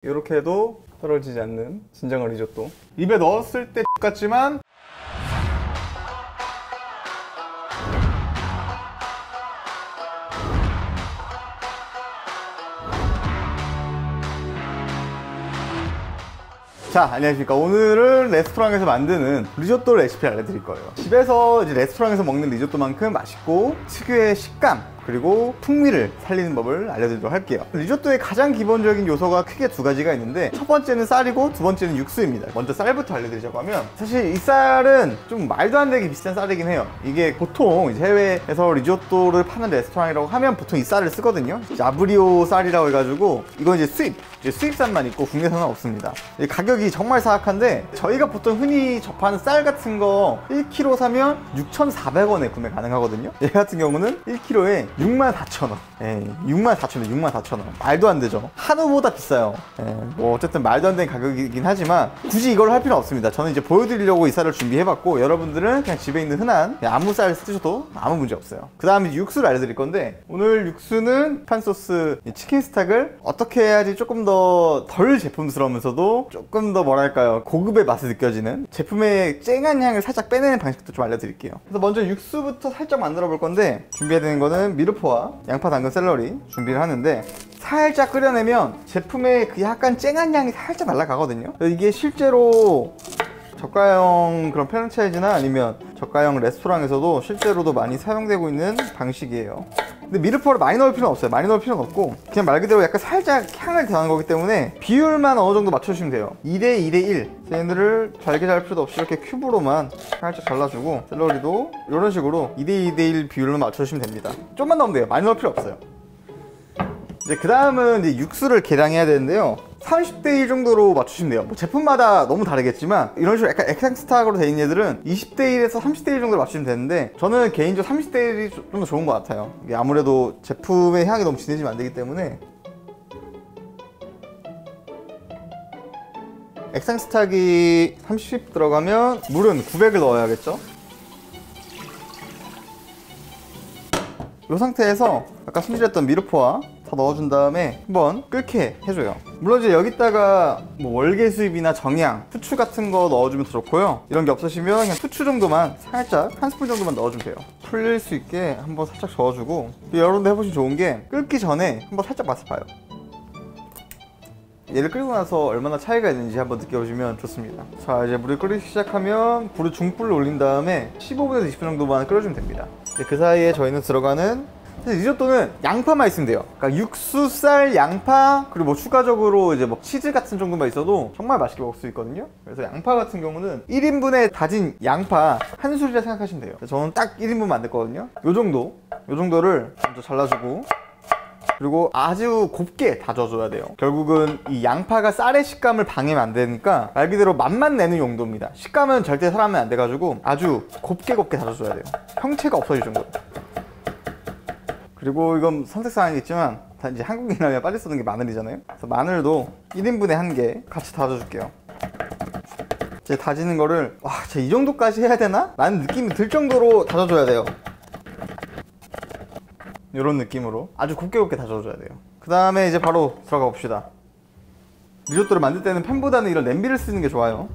이렇게 해도 떨어지지 않는 진정한 리조또. 입에 넣었을 때 같지만 자, 안녕하십니까. 오늘은 레스토랑에서 만드는 리조또 레시피를 알려드릴 거예요. 집에서 이제 레스토랑에서 먹는 리조또만큼 맛있고 특유의 식감 그리고 풍미를 살리는 법을 알려드리도록 할게요. 리조또의 가장 기본적인 요소가 크게 두 가지가 있는데, 첫 번째는 쌀이고 두 번째는 육수입니다. 먼저 쌀부터 알려드리자고 하면, 사실 이 쌀은 좀 말도 안 되게 비싼 쌀이긴 해요. 이게 보통 이제 해외에서 리조또를 파는 레스토랑이라고 하면 보통 이 쌀을 쓰거든요. 아브리오 쌀이라고 해가지고, 이건 이제 수입산만 있고 국내산은 없습니다. 가격이 정말 사악한데, 저희가 보통 흔히 접하는 쌀 같은 거 1kg 사면 6,400원에 구매 가능하거든요. 얘 같은 경우는 1kg에 64,000원. 64,000원, 64,000원. 말도 안 되죠. 한우보다 비싸요. 뭐 어쨌든 말도 안 되는 가격이긴 하지만 굳이 이걸 할 필요는 없습니다. 저는 이제 보여드리려고 이 쌀을 준비해봤고, 여러분들은 그냥 집에 있는 흔한 아무 쌀 쓰셔도 아무 문제 없어요. 그 다음에 육수를 알려드릴 건데, 오늘 육수는 판 소스 치킨 스탁을 어떻게 해야지 조금 더 덜 제품스러우면서도 조금 더 뭐랄까요, 고급의 맛이 느껴지는, 제품의 쨍한 향을 살짝 빼내는 방식도 좀 알려드릴게요. 그래서 먼저 육수부터 살짝 만들어 볼 건데, 준비해야 되는 거는 미르포와 양파, 당근, 샐러리 준비를 하는데, 살짝 끓여내면 제품의 그 약간 쨍한 향이 살짝 날아가거든요. 이게 실제로 저가형 그런 프랜차이즈나 아니면 저가형 레스토랑에서도 실제로도 많이 사용되고 있는 방식이에요. 근데 미르포를 많이 넣을 필요는 없어요. 많이 넣을 필요는 없고, 그냥 말 그대로 약간 살짝 향을 더한 거기 때문에 비율만 어느 정도 맞춰주시면 돼요. 2대 2대 1. 얘네를 잘게 잘 필요도 없이 이렇게 큐브로만 살짝 잘라주고, 샐러리도 이런 식으로 2대 2대 1 비율로 맞춰주시면 됩니다. 좀만 넣으면 돼요. 많이 넣을 필요 없어요. 이제 그 다음은 이제 육수를 계량해야 되는데요. 30대 1 정도로 맞추시면 돼요. 뭐 제품마다 너무 다르겠지만, 이런 식으로 약간 액상스탁으로 돼 있는 애들은 20대 1에서 30대 1 정도로 맞추시면 되는데, 저는 개인적으로 30대 1이 좀 더 좋은 것 같아요. 이게 아무래도 제품의 향이 너무 진해지면 안 되기 때문에. 액상스탁이 30 들어가면 물은 900을 넣어야겠죠. 이 상태에서 아까 손질했던 미르포와 다 넣어준 다음에 한번 끓게 해줘요. 물론 이제 여기다가 뭐 월계수잎이나 정향, 후추 같은 거 넣어주면 더 좋고요. 이런 게 없으시면 그냥 후추 정도만 살짝 한 스푼 정도만 넣어주면 돼요. 풀릴 수 있게 한번 살짝 저어주고, 여러분들 해보시면 좋은 게, 끓기 전에 한번 살짝 맛을 봐요. 얘를 끓이고 나서 얼마나 차이가 있는지 한번 느껴보시면 좋습니다. 자, 이제 물이 끓이기 시작하면 불을 중불로 올린 다음에 15분에서 20분 정도만 끓여주면 됩니다. 그 사이에 저희는 들어가는, 사실 리조또는 양파만 있으면 돼요. 그러니까 육수, 쌀, 양파, 그리고 뭐 추가적으로 이제 뭐 치즈 같은 정도만 있어도 정말 맛있게 먹을 수 있거든요. 그래서 양파 같은 경우는 1인분에 다진 양파 한 술이라 생각하시면 돼요. 저는 딱 1인분 만들거든요. 요 정도를 먼저 잘라주고, 그리고 아주 곱게 다져줘야 돼요. 결국은 이 양파가 쌀의 식감을 방해하면 안 되니까 말 그대로 맛만 내는 용도입니다. 식감은 절대 살아나면 안 돼가지고 아주 곱게 다져줘야 돼요. 형체가 없어질 정도로. 그리고 이건 선택사항이겠지만, 다 이제 한국인이라면 빨리 쓰는 게 마늘이잖아요. 그래서 마늘도 1인분에 1개 같이 다져줄게요. 이제 다지는 거를, 와, 진짜 이 정도까지 해야 되나? 라는 느낌이 들 정도로 다져줘야 돼요. 이런 느낌으로 아주 곱게 다져줘야 돼요. 그 다음에 이제 바로 들어가 봅시다. 리조또를 만들 때는 팬보다는 이런 냄비를 쓰는 게 좋아요.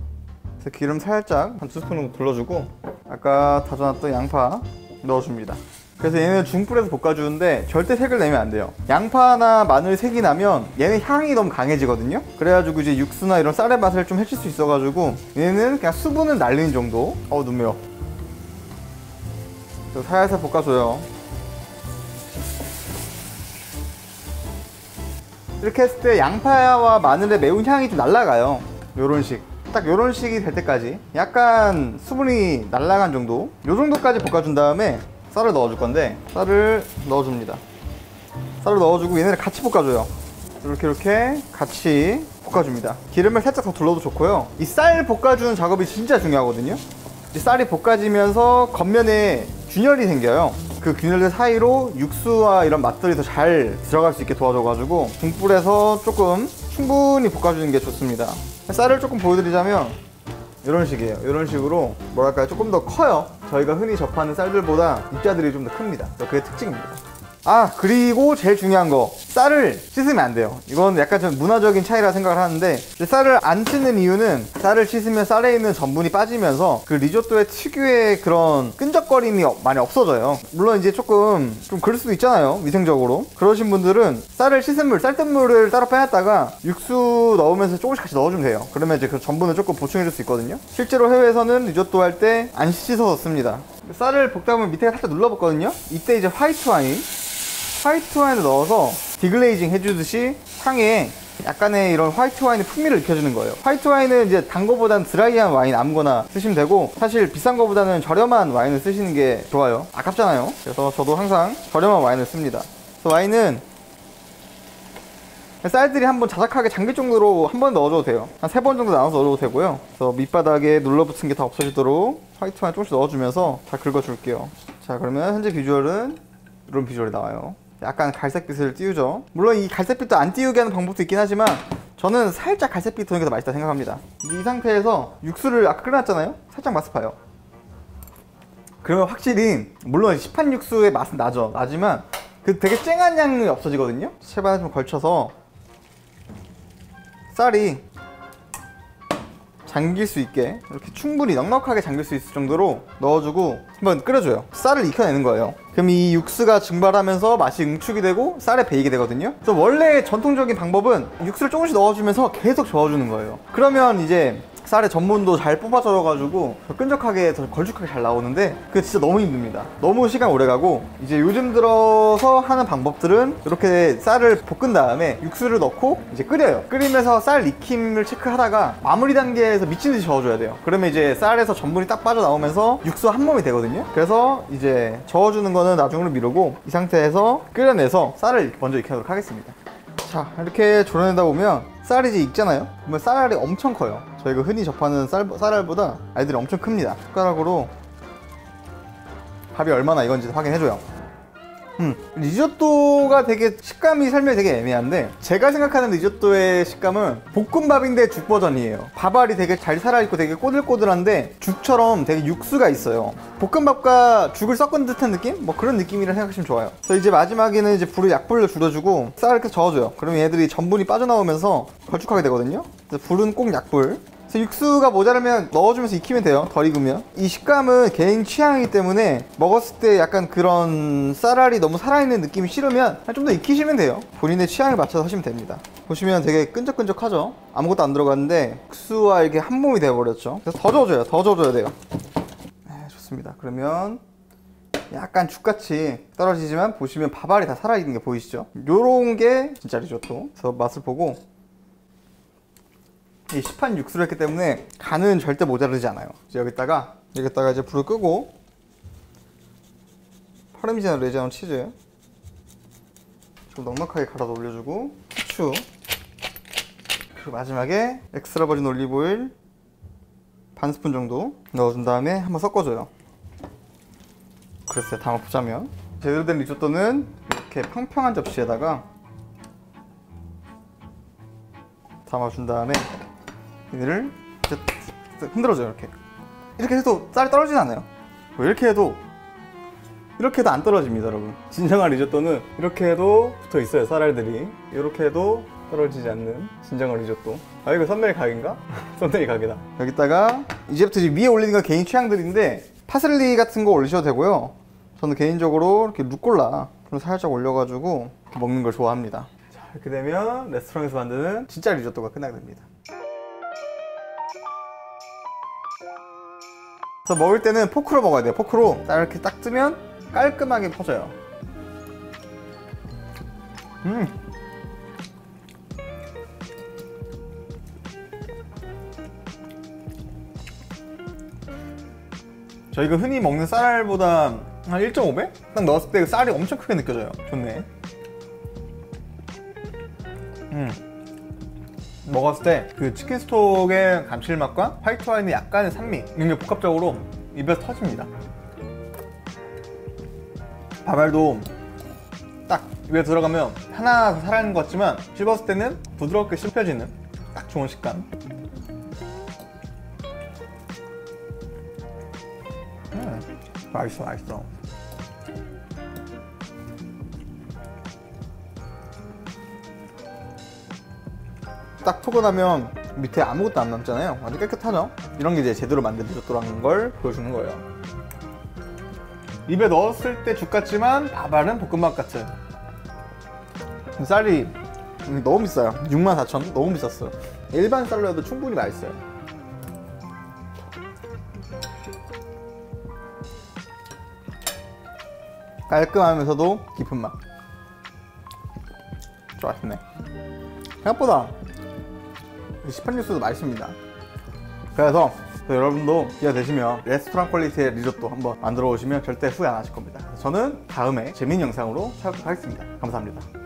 그래서 기름 살짝 한 2스푼 정도 둘러주고, 아까 다져놨던 양파 넣어줍니다. 그래서 얘는 중불에서 볶아주는데 절대 색을 내면 안 돼요. 양파나 마늘 색이 나면 얘는 향이 너무 강해지거든요. 그래가지고 이제 육수나 이런 쌀의 맛을 좀 해칠 수 있어가지고 얘는 그냥 수분을 날리는 정도. 눈 매워. 살살 볶아줘요. 이렇게 했을 때 양파와 마늘의 매운 향이 좀 날아가요. 요런 식. 딱 요런 식이 될 때까지 약간 수분이 날아간 정도, 요 정도까지 볶아준 다음에 쌀을 넣어줄 건데, 쌀을 넣어줍니다. 쌀을 넣어주고 얘네를 같이 볶아줘요. 이렇게 같이 볶아줍니다. 기름을 살짝 더 둘러도 좋고요. 이 쌀 볶아주는 작업이 진짜 중요하거든요. 이 쌀이 볶아지면서 겉면에 균열이 생겨요. 그 균열들 사이로 육수와 이런 맛들이 더 잘 들어갈 수 있게 도와줘가지고 중불에서 조금 충분히 볶아주는 게 좋습니다. 쌀을 조금 보여드리자면 이런 식이에요. 이런 식으로 뭐랄까요, 조금 더 커요. 저희가 흔히 접하는 쌀들보다 입자들이 좀 더 큽니다. 그게 특징입니다. 아, 그리고 제일 중요한 거, 쌀을 씻으면 안 돼요. 이건 약간 좀 문화적인 차이라 생각을 하는데, 쌀을 안 씻는 이유는 쌀을 씻으면 쌀에 있는 전분이 빠지면서 그 리조또의 특유의 그런 끈적거림이 많이 없어져요. 물론 이제 조금 좀 그럴 수도 있잖아요, 위생적으로. 그러신 분들은 쌀을 씻은 물, 쌀뜨물을 따로 빼놨다가 육수 넣으면서 조금씩 같이 넣어주면 돼요. 그러면 이제 그 전분을 조금 보충해줄 수 있거든요. 실제로 해외에서는 리조또 할 때 안 씻어서 씁니다. 쌀을 볶다 보면 밑에 살짝 눌러봤거든요. 이때 이제 화이트 와인을 넣어서 디글레이징 해주듯이 향에 약간의 이런 화이트 와인의 풍미를 느껴주는 거예요. 화이트 와인은 이제 단 거보다는 드라이한 와인 아무거나 쓰시면 되고, 사실 비싼 거보다는 저렴한 와인을 쓰시는 게 좋아요. 아깝잖아요. 그래서 저도 항상 저렴한 와인을 씁니다. 그래서 와인은 쌀들이 한번 자작하게 잠길 정도로 한 번 넣어줘도 돼요. 한 3번 정도 나눠서 넣어줘도 되고요. 그래서 밑바닥에 눌러붙은 게 다 없어지도록 화이트 와인 조금씩 넣어주면서 다 긁어줄게요. 자, 그러면 현재 비주얼은 이런 비주얼이 나와요. 약간 갈색빛을 띄우죠. 물론 이 갈색빛도 안 띄우게 하는 방법도 있긴 하지만 저는 살짝 갈색빛 도는 게 더 맛있다 생각합니다. 이 상태에서 육수를 아까 끓여놨잖아요. 살짝 맛을 봐요. 그러면 확실히 물론 시판 육수의 맛은 나죠. 나지만 그 되게 쨍한 향이 없어지거든요. 채반에 좀 걸쳐서 쌀이 잠길 수 있게 이렇게 충분히 넉넉하게 잠길 수 있을 정도로 넣어주고 한번 끓여줘요. 쌀을 익혀내는 거예요. 그럼 이 육수가 증발하면서 맛이 응축이 되고 쌀에 배이게 되거든요. 그래서 원래 전통적인 방법은 육수를 조금씩 넣어주면서 계속 저어주는 거예요. 그러면 이제 쌀의 전분도 잘 뽑아져가지고 더 끈적하게, 더 걸쭉하게 잘 나오는데 그게 진짜 너무 힘듭니다. 너무 시간 오래가고, 이제 요즘 들어서 하는 방법들은 이렇게 쌀을 볶은 다음에 육수를 넣고 이제 끓여요. 끓이면서 쌀 익힘을 체크하다가 마무리 단계에서 미친듯이 저어줘야 돼요. 그러면 이제 쌀에서 전분이 딱 빠져나오면서 육수와 한 몸이 되거든요. 그래서 이제 저어주는 거는 나중으로 미루고 이 상태에서 끓여내서 쌀을 먼저 익혀놓도록 하겠습니다. 자, 이렇게 졸여내다 보면 쌀이 이제 익잖아요. 그러면 쌀알이 엄청 커요. 저희가 흔히 접하는 쌀알보다 알들이 엄청 큽니다. 숟가락으로 밥이 얼마나 익었는지 확인해줘요. 리조또가 되게 식감이 설명이 되게 애매한데, 제가 생각하는 리조또의 식감은 볶음밥인데 죽 버전이에요. 밥알이 되게 잘 살아있고 되게 꼬들꼬들한데 죽처럼 되게 육수가 있어요. 볶음밥과 죽을 섞은 듯한 느낌? 뭐 그런 느낌이라 생각하시면 좋아요. 그래서 이제 마지막에는 이제 불을 약불로 줄여주고 쌀을 이렇게 저어줘요. 그러면 얘들이 전분이 빠져나오면서 걸쭉하게 되거든요. 그래서 불은 꼭 약불. 육수가 모자라면 넣어주면서 익히면 돼요. 덜 익으면. 이 식감은 개인 취향이기 때문에 먹었을 때 약간 그런 쌀알이 너무 살아있는 느낌이 싫으면 좀 더 익히시면 돼요. 본인의 취향에 맞춰서 하시면 됩니다. 보시면 되게 끈적끈적하죠? 아무것도 안 들어갔는데 육수와 이게 한 몸이 되어버렸죠. 그래서 더 저어줘요. 더 저어줘야 돼요. 네, 좋습니다. 그러면 약간 죽같이 떨어지지만 보시면 밥알이 다 살아있는 게 보이시죠? 요런 게 진짜 리조또. 그래서 맛을 보고, 이 시판 육수를 했기 때문에 간은 절대 모자르지 않아요. 이제 여기다가 이제 불을 끄고 파르미지ano 레지아노 치즈 좀 넉넉하게 갈아서 올려주고, 후추, 그리고 마지막에 엑스트라 버진 올리브 오일 반 스푼 정도 넣어준 다음에 한번 섞어줘요. 글쎄, 담아보자면 제대로 된 리조또는 이렇게 평평한 접시에다가 담아준 다음에 얘를 흔들어줘요. 이렇게 해도 쌀이 떨어지지 않아요. 이렇게 해도 안 떨어집니다, 여러분. 진정한 리조또는 이렇게 해도 붙어 있어요, 쌀알들이. 이렇게 해도 떨어지지 않는 진정한 리조또. 아, 이거 썸네일 각인가? 썸네일 각이다. 여기다가 이제부터 위에 올리는 건 개인 취향들인데 파슬리 같은 거 올리셔도 되고요. 저는 개인적으로 이렇게 루꼴라 좀 살짝 올려가지고 이렇게 먹는 걸 좋아합니다. 자, 이렇게 되면 레스토랑에서 만드는 진짜 리조또가 끝나게 됩니다. 그래서 먹을 때는 포크로 먹어야 돼요. 포크로 딱 이렇게 딱 뜨면 깔끔하게 퍼져요. 저희가 흔히 먹는 쌀알보다 한 1.5배? 딱 넣었을 때 쌀이 엄청 크게 느껴져요. 좋네. 먹었을 때 그 치킨 스톡의 감칠맛과 화이트 와인의 약간의 산미, 이런 게 복합적으로 입에서 터집니다. 밥알도 딱 입에 들어가면 하나 더 살아있는 것 같지만 씹었을 때는 부드럽게 씹혀지는 딱 좋은 식감. 맛있어. 딱 포근하면 밑에 아무것도 안 남잖아요. 완전 깨끗하죠? 이런 게 이제 제대로 만든 리조또라는 걸 보여주는 거예요. 입에 넣었을 때 죽 같지만 밥알은 볶음밥 같은. 쌀이 너무 비싸요. 64,000원? 너무 비쌌어요. 일반 쌀로도 충분히 맛있어요. 깔끔하면서도 깊은 맛. 좋았네. 생각보다 시판 뉴스도 맛있습니다. 그래서 여러분도 기회가 되시면 레스토랑 퀄리티의 리조또 한번 만들어 보시면 절대 후회 안 하실 겁니다. 저는 다음에 재미있는 영상으로 찾아뵙도록 하겠습니다. 감사합니다.